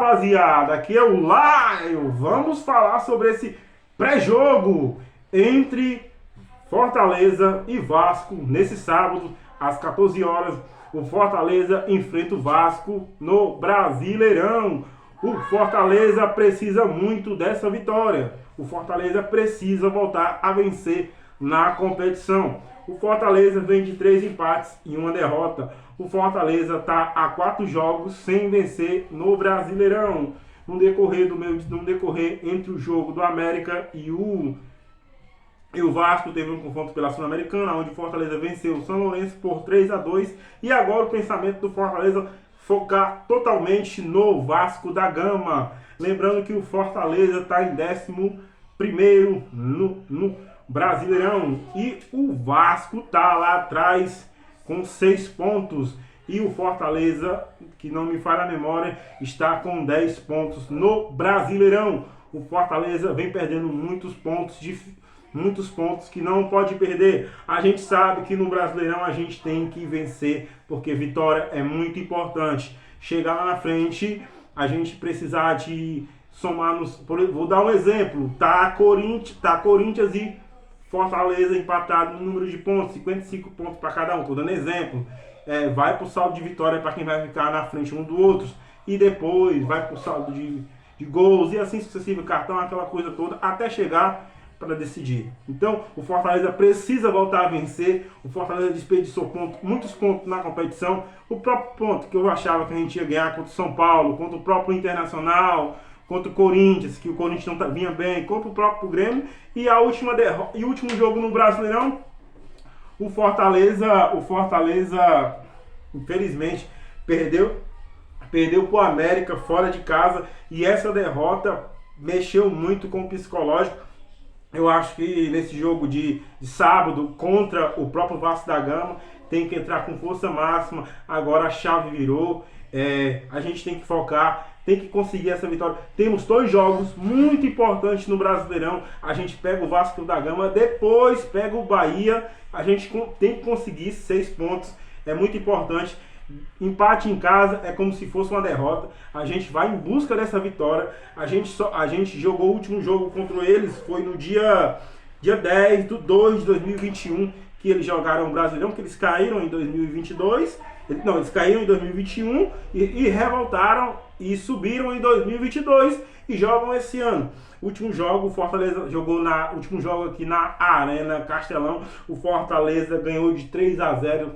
rapaziada, aqui é o Laio. Vamos falar sobre esse pré-jogo entre Fortaleza e Vasco nesse sábado às 14 horas. O Fortaleza enfrenta o Vasco no Brasileirão. O Fortaleza precisa muito dessa vitória. O Fortaleza precisa voltar a vencer na competição. O Fortaleza vem de 3 empates e 1 derrota. O Fortaleza está a 4 jogos sem vencer no Brasileirão. No decorrer entre o jogo do América e o Vasco, teve um confronto pela Sul-Americana, onde o Fortaleza venceu o São Lourenço por 3-2. E agora o pensamento do Fortaleza focar totalmente no Vasco da Gama. Lembrando que o Fortaleza está em 11º no Brasileirão. E o Vasco está lá atrás com 6 pontos. E o Fortaleza, que não me falha a memória, está com 10 pontos no Brasileirão. O Fortaleza vem perdendo muitos pontos que não pode perder. A gente sabe que no Brasileirão a gente tem que vencer, porque vitória é muito importante. Chegar lá na frente, a gente precisar de somar vou dar um exemplo. Tá Corinthians e Fortaleza empatado no número de pontos, 55 pontos para cada um. Tô dando exemplo. Vai pro saldo de vitória para quem vai ficar na frente um do outro. E depois vai pro saldo de gols e assim sucessivo, cartão, aquela coisa toda, até chegar para decidir. Então, o Fortaleza precisa voltar a vencer. O Fortaleza desperdiçou muitos pontos na competição. O próprio ponto que eu achava que a gente ia ganhar contra o São Paulo, contra o próprio Internacional, contra o Corinthians, que o Corinthians não vinha bem, contra o próprio Grêmio, e a última derrota, e o último jogo no Brasileirão, o Fortaleza, infelizmente, perdeu para o América fora de casa, e essa derrota mexeu muito com o psicológico. Eu acho que nesse jogo de sábado contra o próprio Vasco da Gama tem que entrar com força máxima. Agora a chave virou, a gente tem que focar, tem que conseguir essa vitória. Temos 2 jogos muito importantes no Brasileirão. A gente pega o Vasco da Gama, depois pega o Bahia. A gente tem que conseguir 6 pontos, é muito importante. Empate em casa é como se fosse uma derrota. A gente vai em busca dessa vitória. A gente jogou o último jogo contra eles, foi no dia 10/2 de 2021, que eles jogaram o Brasileirão, que eles caíram em 2022. Não, eles caíram em 2021 e revoltaram e subiram em 2022 e jogam esse ano. O último jogo, o Fortaleza jogou último jogo aqui na Arena Castelão. O Fortaleza ganhou de 3-0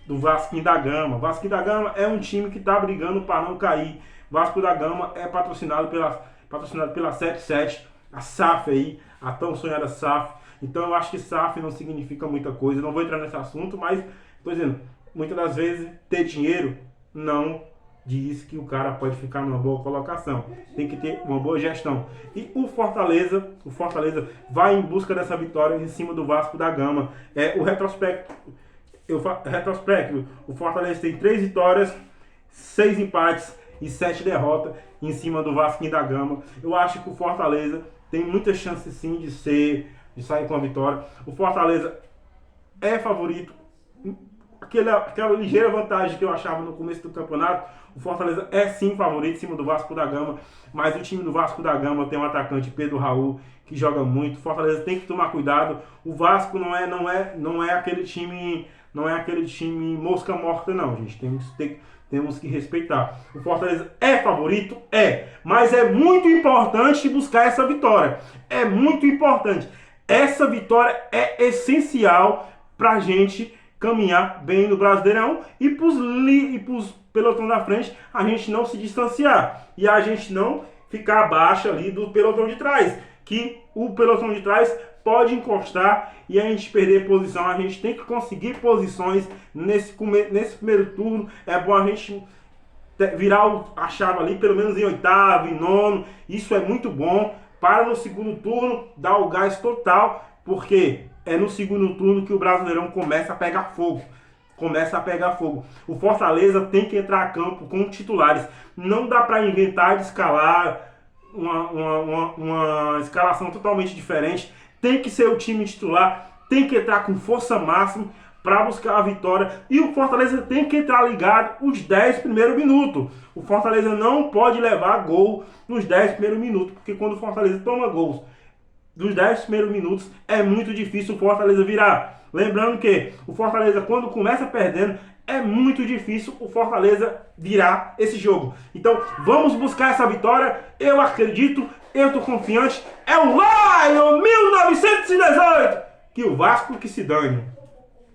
do Vasco da Gama. Vasco da Gama é um time que está brigando para não cair. Vasco da Gama é patrocinado pela 77, a SAF aí, a tão sonhada SAF. Então eu acho que SAF não significa muita coisa. Não vou entrar nesse assunto, mas estou dizendo, muitas das vezes ter dinheiro não diz que o cara pode ficar numa boa colocação. Tem que ter uma boa gestão. E o Fortaleza vai em busca dessa vitória em cima do Vasco da Gama. O retrospecto, o Fortaleza tem 3 vitórias, 6 empates e 7 derrotas em cima do Vasco da Gama. Eu acho que o Fortaleza tem muita chance sim de sair com a vitória. O Fortaleza é favorito. Aquela ligeira vantagem que eu achava no começo do campeonato, o Fortaleza é sim favorito em cima do Vasco da Gama, mas o time do Vasco da Gama tem um atacante, Pedro Raul, que joga muito. O Fortaleza tem que tomar cuidado. O Vasco não é aquele time mosca morta, não, gente. Temos que respeitar. O Fortaleza é favorito? Mas é muito importante buscar essa vitória. É muito importante. Essa vitória é essencial para a gente caminhar bem no Brasileirão e pros pelotão da frente a gente não se distanciar e a gente não ficar abaixo ali do pelotão de trás, que o pelotão de trás pode encostar e a gente perder posição. A gente tem que conseguir posições nesse primeiro turno. É bom a gente virar a chave ali pelo menos em 8º, em 9º. Isso é muito bom para no segundo turno dar o gás total, porque é no segundo turno que o Brasileirão começa a pegar fogo. O Fortaleza tem que entrar a campo com titulares. Não dá para inventar de escalar uma escalação totalmente diferente. Tem que ser o time titular. Tem que entrar com força máxima para buscar a vitória. E o Fortaleza tem que estar ligado os 10 primeiros minutos. O Fortaleza não pode levar gol nos 10 primeiros minutos, porque quando o Fortaleza toma gols dos 10 primeiros minutos, é muito difícil o Fortaleza virar. Lembrando que o Fortaleza, quando começa perdendo, é muito difícil o Fortaleza virar esse jogo. Então, vamos buscar essa vitória. Eu acredito, eu estou confiante. É o Lion 1918! Que o Vasco que se dane.